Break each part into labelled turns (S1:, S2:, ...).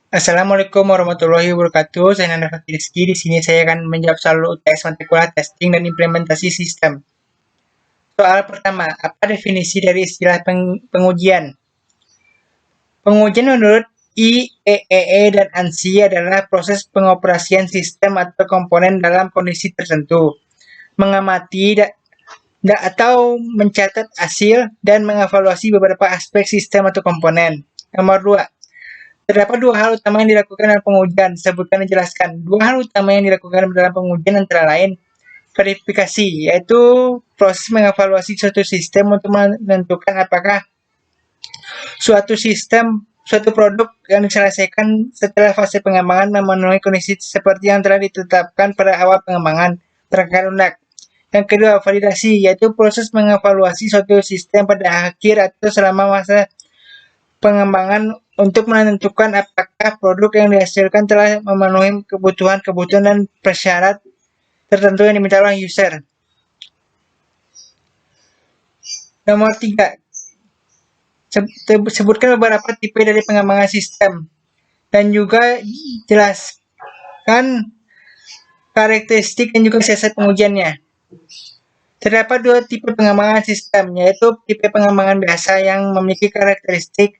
S1: Assalamualaikum warahmatullahi wabarakatuh. Saya Nanda Rizky. Di sini saya akan menjawab soal UTS mata kuliah testing dan implementasi sistem. Soal pertama, apa definisi dari istilah pengujian? Pengujian menurut IEEE dan ANSI adalah proses pengoperasian sistem atau komponen dalam kondisi tertentu, mengamati atau mencatat hasil dan mengevaluasi beberapa aspek sistem atau komponen. Nomor 2, terdapat dua hal utama yang dilakukan dalam pengujian. Sebutkan dan jelaskan. Dua hal utama yang dilakukan dalam pengujian antara lain verifikasi, yaitu proses mengevaluasi suatu sistem untuk menentukan apakah suatu produk yang diselesaikan setelah fase pengembangan memenuhi kondisi seperti yang telah ditetapkan pada awal pengembangan perangkat lunak. Yang kedua, validasi, yaitu proses mengevaluasi suatu sistem pada akhir atau selama masa pengembangan untuk menentukan apakah produk yang dihasilkan telah memenuhi kebutuhan dan persyarat tertentu yang diminta oleh user. Nomor 3, sebutkan beberapa tipe dari pengembangan sistem dan juga jelaskan karakteristik dan juga siasat pengujiannya. Terdapat dua tipe pengembangan sistem, yaitu tipe pengembangan biasa yang memiliki karakteristik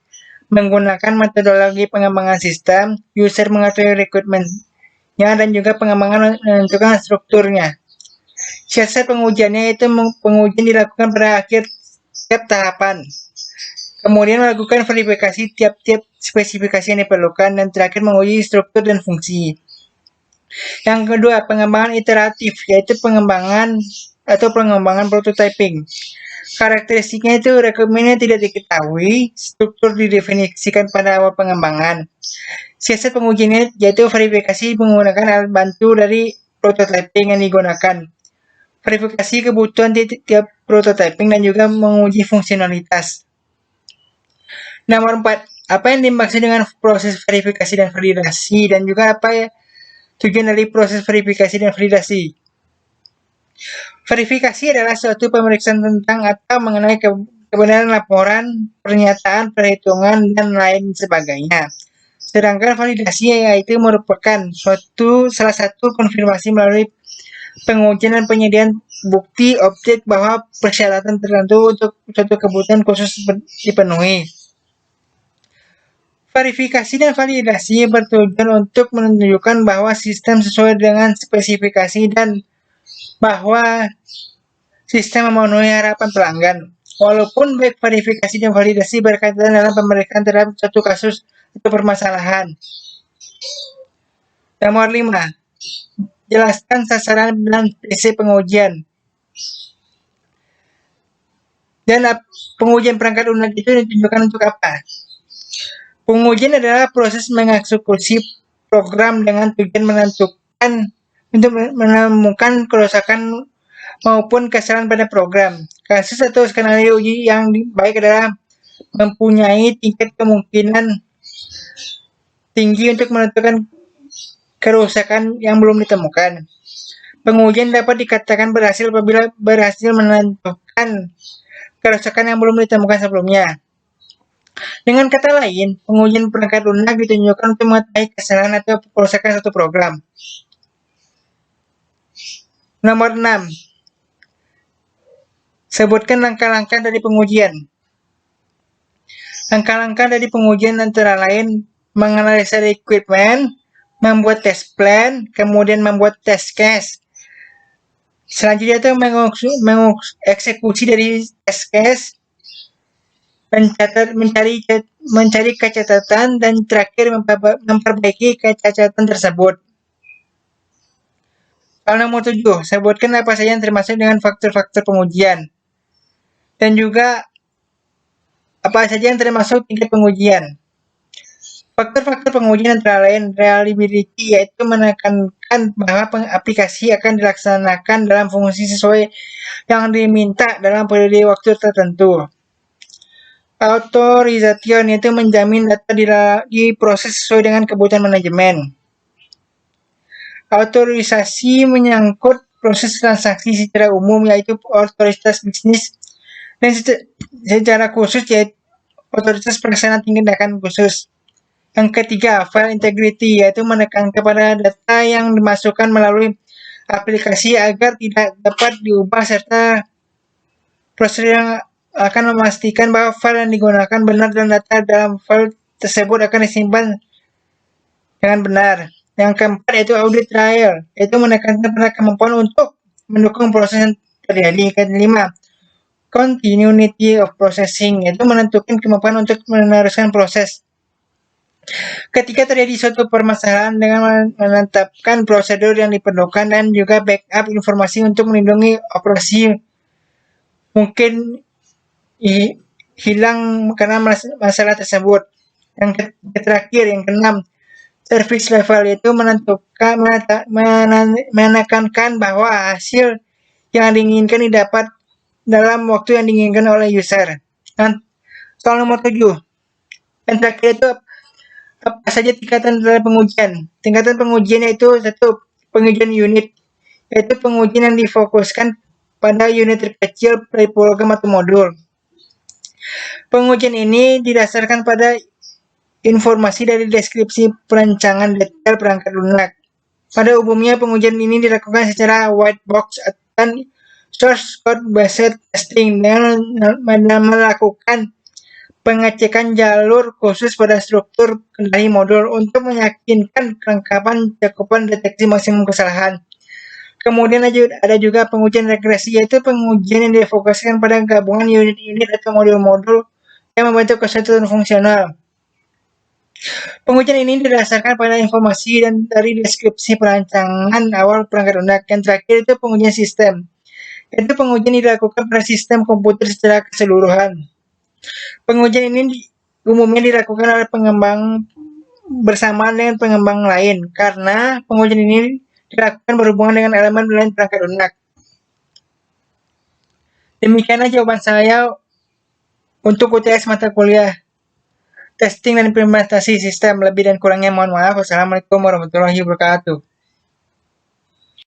S1: menggunakan metodologi pengembangan sistem, user mengetahui requirement-nya, dan juga pengembangan menentukan strukturnya. Siasat pengujiannya itu pengujian dilakukan pada akhir setiap tahapan. Kemudian melakukan verifikasi tiap-tiap spesifikasi yang diperlukan, dan terakhir menguji struktur dan fungsi. Yang kedua, pengembangan iteratif, yaitu pengembangan prototyping. Karakteristiknya itu requirement-nya tidak diketahui, struktur didefinisikan pada awal pengembangan. Siasat pengujiannya yaitu verifikasi menggunakan alat bantu dari prototyping yang digunakan. Verifikasi kebutuhan tiap prototyping dan juga menguji fungsionalitas. Nomor 4, apa yang dimaksud dengan proses verifikasi dan validasi, dan juga apa ya tujuan dari proses verifikasi dan validasi. Verifikasi adalah suatu pemeriksaan tentang atau mengenai kebenaran laporan, pernyataan, perhitungan, dan lain sebagainya. Sedangkan validasi yaitu merupakan salah satu konfirmasi melalui pengujian dan penyediaan bukti objek bahwa persyaratan tertentu untuk suatu kebutuhan khusus dipenuhi. Verifikasi dan validasi bertujuan untuk menunjukkan bahwa sistem sesuai dengan spesifikasi dan bahwa sistem memenuhi harapan pelanggan. Walaupun baik verifikasi dan validasi berkaitan dalam pemeriksaan terhadap suatu kasus atau permasalahan. Nomor 5, jelaskan sasaran dan prinsip pengujian. Dan pengujian perangkat lunak itu ditujukan untuk apa? Pengujian adalah proses mengeksekusi program dengan tujuan menemukan kerusakan maupun kesalahan pada program. Kasus atau skenario uji yang baik adalah mempunyai tingkat kemungkinan tinggi untuk menentukan kerusakan yang belum ditemukan. Pengujian dapat dikatakan berhasil apabila berhasil menentukan kerusakan yang belum ditemukan sebelumnya. Dengan kata lain, pengujian perangkat lunak ditunjukkan untuk mengetahui kesalahan atau kerusakan satu program. Nomor 6, sebutkan langkah-langkah dari pengujian. Langkah-langkah dari pengujian antara lain menganalisa requirement, membuat test plan, kemudian membuat test case. Selanjutnya itu mengeksekusi dari test case, mencari kecacatan, dan terakhir memperbaiki kecacatan tersebut. Soal nomor 7, sebutkan apa saja yang termasuk dengan faktor-faktor pengujian. Dan juga apa saja yang termasuk tingkat pengujian. Faktor-faktor pengujian antara lain reliability, yaitu menekankan bahwa aplikasi akan dilaksanakan dalam fungsi sesuai yang diminta dalam periode waktu tertentu. Authorization, yaitu menjamin data diproses sesuai dengan kebutuhan manajemen. Autorisasi menyangkut proses transaksi secara umum, yaitu otoritas bisnis, dan secara khusus yaitu otoritas pelaksanaan tindakan khusus. Yang ketiga, file integrity, yaitu menekan kepada data yang dimasukkan melalui aplikasi agar tidak dapat diubah serta prosedur yang akan memastikan bahwa file yang digunakan benar dan data dalam file tersebut akan disimpan dengan benar. Yang keempat yaitu audit trial, yaitu menekankan pada kemampuan untuk mendukung proses yang terjadi. Kelima, continuity of processing, yaitu menentukan kemampuan untuk meneruskan proses. Ketika terjadi suatu permasalahan dengan menetapkan prosedur yang diperlukan dan juga backup informasi untuk melindungi operasi mungkin hilang karena masalah tersebut. Yang terakhir, yang keenam, service level, itu menekankan bahwa hasil yang diinginkan didapat dalam waktu yang diinginkan oleh user. Dan soal nomor 7, yang terakhir itu apa saja tingkatan dalam pengujian. Tingkatan pengujian yaitu satu, pengujian unit, yaitu pengujian yang difokuskan pada unit terkecil dari program atau modul. Pengujian ini didasarkan pada informasi dari deskripsi perancangan detail perangkat lunak. Pada umumnya pengujian ini dilakukan secara white box dan source code based testing dengan melakukan pengecekan jalur khusus pada struktur kendali modul untuk meyakinkan kelengkapan cakupan deteksi maksimum kesalahan. Kemudian ada juga pengujian regresi, yaitu pengujian yang difokuskan pada gabungan unit-unit atau modul-modul yang membentuk kesatuan fungsional. Pengujian ini didasarkan pada informasi dan dari deskripsi perancangan awal perangkat lunak. Yang terakhir itu pengujian sistem, yaitu pengujian dilakukan pada sistem komputer secara keseluruhan. Pengujian ini umumnya dilakukan oleh pengembang bersamaan dengan pengembang lain, karena pengujian ini dilakukan berhubungan dengan elemen lain perangkat lunak. Demikianlah jawaban saya untuk UTS mata kuliah testing dan implementasi sistem. Lebih dan kurangnya mohon maaf. Wassalamualaikum warahmatullahi wabarakatuh.